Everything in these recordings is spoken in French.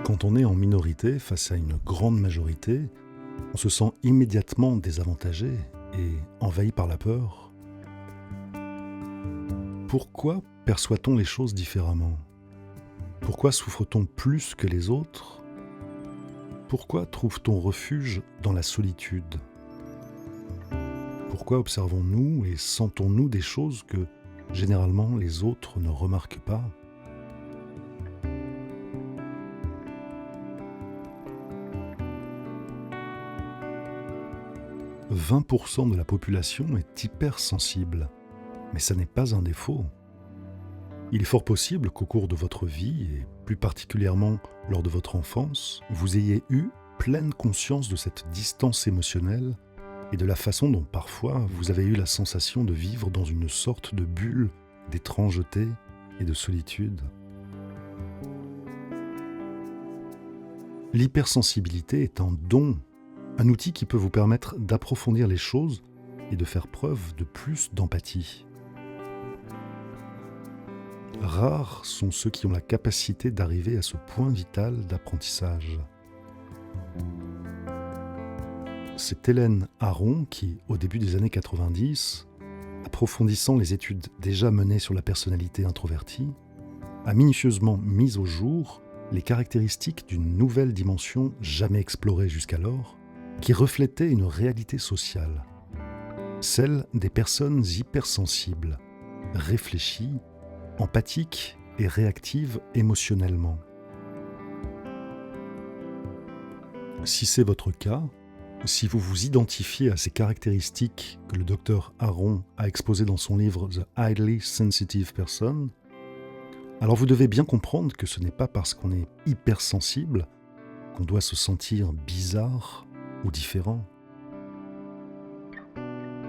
Quand on est en minorité face à une grande majorité, on se sent immédiatement désavantagé et envahi par la peur. Pourquoi perçoit-on les choses différemment ? Pourquoi souffre-t-on plus que les autres ? Pourquoi trouve-t-on refuge dans la solitude ? Pourquoi observons-nous et sentons-nous des choses que, généralement, les autres ne remarquent pas ? « 20% de la population est hypersensible, mais ça n'est pas un défaut. Il est fort possible qu'au cours de votre vie, et plus particulièrement lors de votre enfance, vous ayez eu pleine conscience de cette distance émotionnelle et de la façon dont parfois vous avez eu la sensation de vivre dans une sorte de bulle d'étrangeté et de solitude. L'hypersensibilité est un don, un outil qui peut vous permettre d'approfondir les choses et de faire preuve de plus d'empathie. Rares sont ceux qui ont la capacité d'arriver à ce point vital d'apprentissage. C'est Hélène Aron qui, au début des années 90, approfondissant les études déjà menées sur la personnalité introvertie, a minutieusement mis au jour les caractéristiques d'une nouvelle dimension jamais explorée jusqu'alors, qui reflétait une réalité sociale, celle des personnes hypersensibles, réfléchies, empathiques et réactives émotionnellement. Si c'est votre cas, si vous vous identifiez à ces caractéristiques que le docteur Aron a exposées dans son livre The Highly Sensitive Person, alors vous devez bien comprendre que ce n'est pas parce qu'on est hypersensible qu'on doit se sentir bizarre ou différent.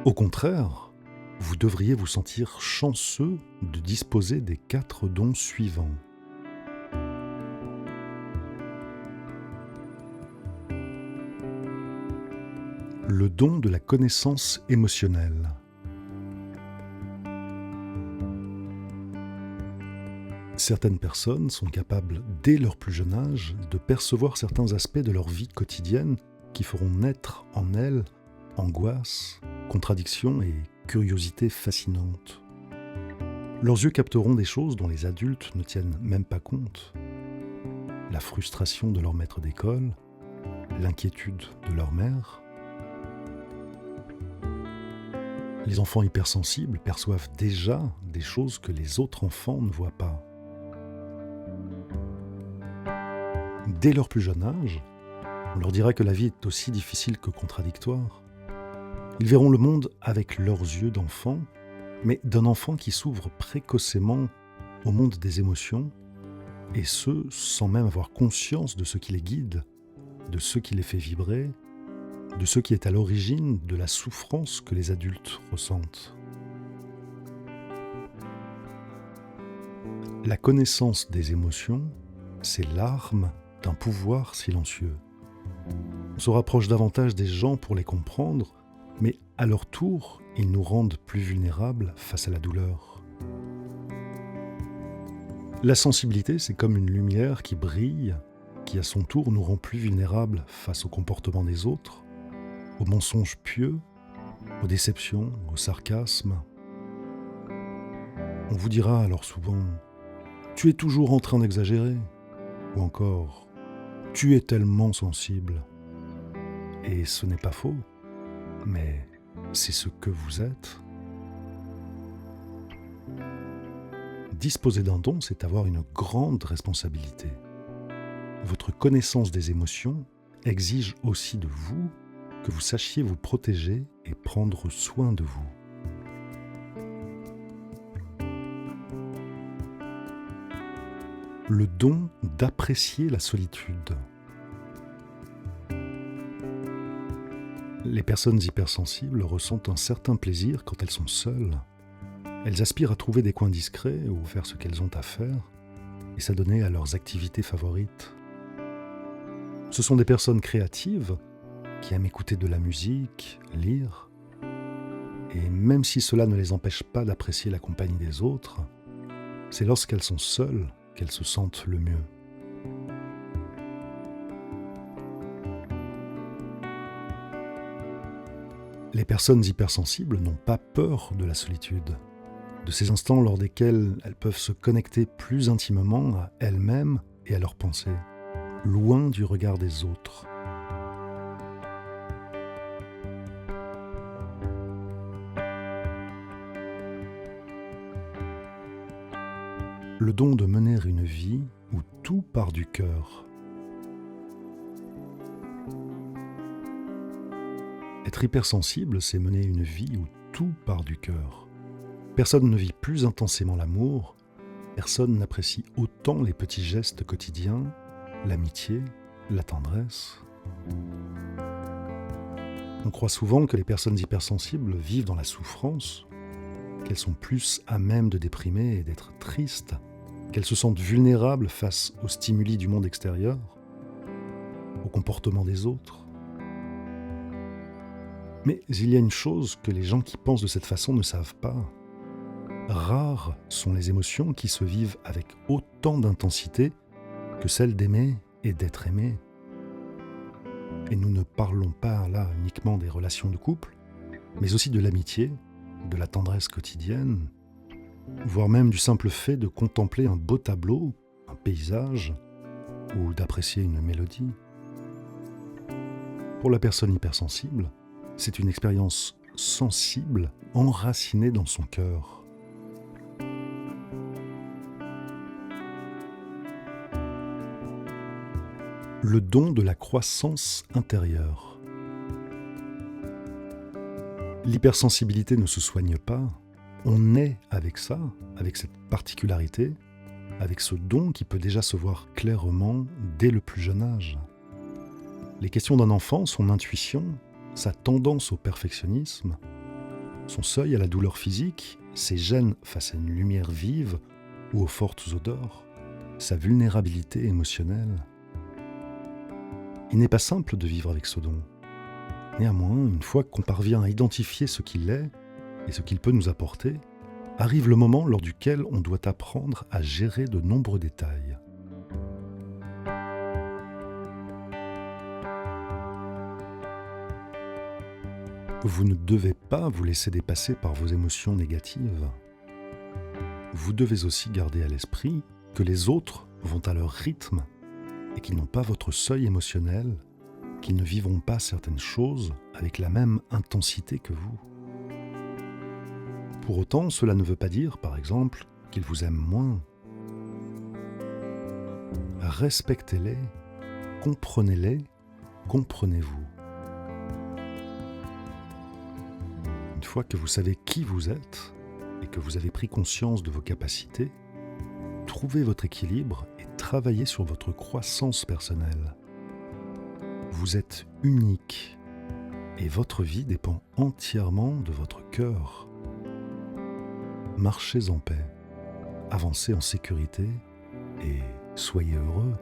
Au contraire, vous devriez vous sentir chanceux de disposer des 4 dons suivants. Le don de la connaissance émotionnelle. Certaines personnes sont capables, dès leur plus jeune âge, de percevoir certains aspects de leur vie quotidienne qui feront naître en elles angoisse, contradiction et curiosité fascinante. Leurs yeux capteront des choses dont les adultes ne tiennent même pas compte. La frustration de leur maître d'école, l'inquiétude de leur mère. Les enfants hypersensibles perçoivent déjà des choses que les autres enfants ne voient pas. Dès leur plus jeune âge, on leur dira que la vie est aussi difficile que contradictoire. Ils verront le monde avec leurs yeux d'enfant, mais d'un enfant qui s'ouvre précocement au monde des émotions, et ce, sans même avoir conscience de ce qui les guide, de ce qui les fait vibrer, de ce qui est à l'origine de la souffrance que les adultes ressentent. La connaissance des émotions, c'est l'arme d'un pouvoir silencieux. On se rapproche davantage des gens pour les comprendre, mais à leur tour, ils nous rendent plus vulnérables face à la douleur. La sensibilité, c'est comme une lumière qui brille, qui à son tour nous rend plus vulnérables face au comportement des autres, aux mensonges pieux, aux déceptions, au sarcasme. On vous dira alors souvent « Tu es toujours en train d'exagérer » ou encore « Tu es tellement sensible ». Et ce n'est pas faux, mais c'est ce que vous êtes. Disposer d'un don, c'est avoir une grande responsabilité. Votre connaissance des émotions exige aussi de vous que vous sachiez vous protéger et prendre soin de vous. Le don d'apprécier la solitude. Les personnes hypersensibles ressentent un certain plaisir quand elles sont seules. Elles aspirent à trouver des coins discrets ou faire ce qu'elles ont à faire et s'adonner à leurs activités favorites. Ce sont des personnes créatives qui aiment écouter de la musique, lire, et même si cela ne les empêche pas d'apprécier la compagnie des autres, c'est lorsqu'elles sont seules qu'elles se sentent le mieux. Les personnes hypersensibles n'ont pas peur de la solitude, de ces instants lors desquels elles peuvent se connecter plus intimement à elles-mêmes et à leurs pensées, loin du regard des autres. Le don de mener une vie où tout part du cœur. Être hypersensible, c'est mener une vie où tout part du cœur. Personne ne vit plus intensément l'amour, personne n'apprécie autant les petits gestes quotidiens, l'amitié, la tendresse. On croit souvent que les personnes hypersensibles vivent dans la souffrance, qu'elles sont plus à même de déprimer et d'être tristes, qu'elles se sentent vulnérables face aux stimuli du monde extérieur, au comportement des autres. Mais il y a une chose que les gens qui pensent de cette façon ne savent pas. Rares sont les émotions qui se vivent avec autant d'intensité que celle d'aimer et d'être aimé. Et nous ne parlons pas là uniquement des relations de couple, mais aussi de l'amitié, de la tendresse quotidienne, voire même du simple fait de contempler un beau tableau, un paysage, ou d'apprécier une mélodie. Pour la personne hypersensible, c'est une expérience sensible, enracinée dans son cœur. Le don de la croissance intérieure. L'hypersensibilité ne se soigne pas, on naît avec ça, avec cette particularité, avec ce don qui peut déjà se voir clairement dès le plus jeune âge. Les questions d'un enfant, son intuition, sa tendance au perfectionnisme, son seuil à la douleur physique, ses gênes face à une lumière vive ou aux fortes odeurs, sa vulnérabilité émotionnelle. Il n'est pas simple de vivre avec ce don. Néanmoins, une fois qu'on parvient à identifier ce qu'il est et ce qu'il peut nous apporter, arrive le moment lors duquel on doit apprendre à gérer de nombreux détails. Vous ne devez pas vous laisser dépasser par vos émotions négatives. Vous devez aussi garder à l'esprit que les autres vont à leur rythme et qu'ils n'ont pas votre seuil émotionnel, qu'ils ne vivront pas certaines choses avec la même intensité que vous. Pour autant, cela ne veut pas dire, par exemple, qu'ils vous aiment moins. Respectez-les, comprenez-les, comprenez-vous. Une fois que vous savez qui vous êtes et que vous avez pris conscience de vos capacités, trouvez votre équilibre et travaillez sur votre croissance personnelle. Vous êtes unique et votre vie dépend entièrement de votre cœur. Marchez en paix, avancez en sécurité et soyez heureux.